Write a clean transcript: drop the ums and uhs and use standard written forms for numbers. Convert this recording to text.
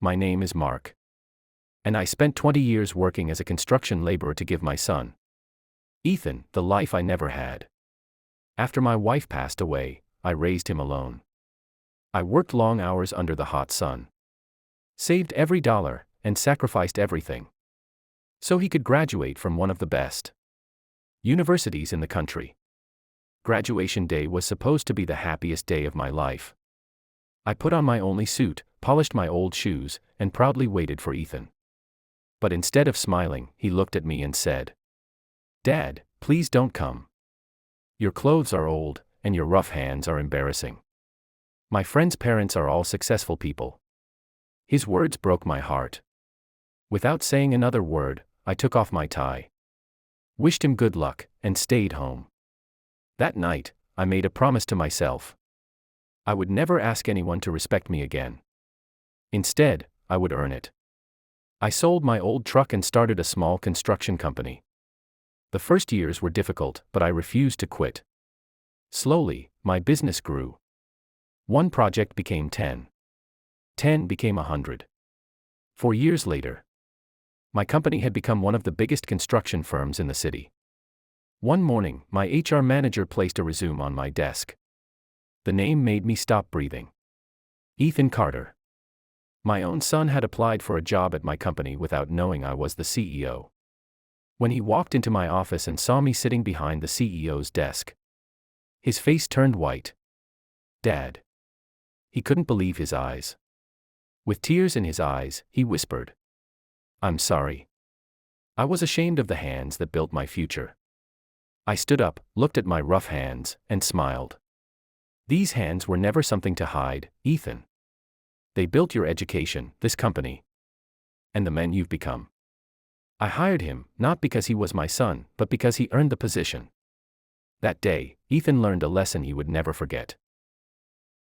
my name is Mark. And I spent 20 years working as a construction laborer to give my son, Ethan, the life I never had. After my wife passed away, I raised him alone. I worked long hours under the hot sun, saved every dollar, and sacrificed everything so he could graduate from one of the best universities in the country. Graduation day was supposed to be the happiest day of my life. I put on my only suit, polished my old shoes, and proudly waited for Ethan. But instead of smiling, he looked at me and said, "Dad, please don't come. Your clothes are old, and your rough hands are embarrassing. My friends' parents are all successful people." His words broke my heart. Without saying another word, I took off my tie, wished him good luck, and stayed home. That night, I made a promise to myself. I would never ask anyone to respect me again. Instead, I would earn it. I sold my old truck and started a small construction company. The first years were difficult, but I refused to quit. Slowly, my business grew. One project became 10. 10 became 100. 4 years later, my company had become one of the biggest construction firms in the city. One morning, my HR manager placed a resume on my desk. The name made me stop breathing. Ethan Carter. My own son had applied for a job at my company without knowing I was the CEO. When he walked into my office and saw me sitting behind the CEO's desk, his face turned white. "Dad." He couldn't believe his eyes. With tears in his eyes, he whispered, "I'm sorry. I was ashamed of the hands that built my future." I stood up, looked at my rough hands, and smiled. "These hands were never something to hide, Ethan. They built your education, this company, and the man you've become." I hired him, not because he was my son, but because he earned the position. That day, Ethan learned a lesson he would never forget.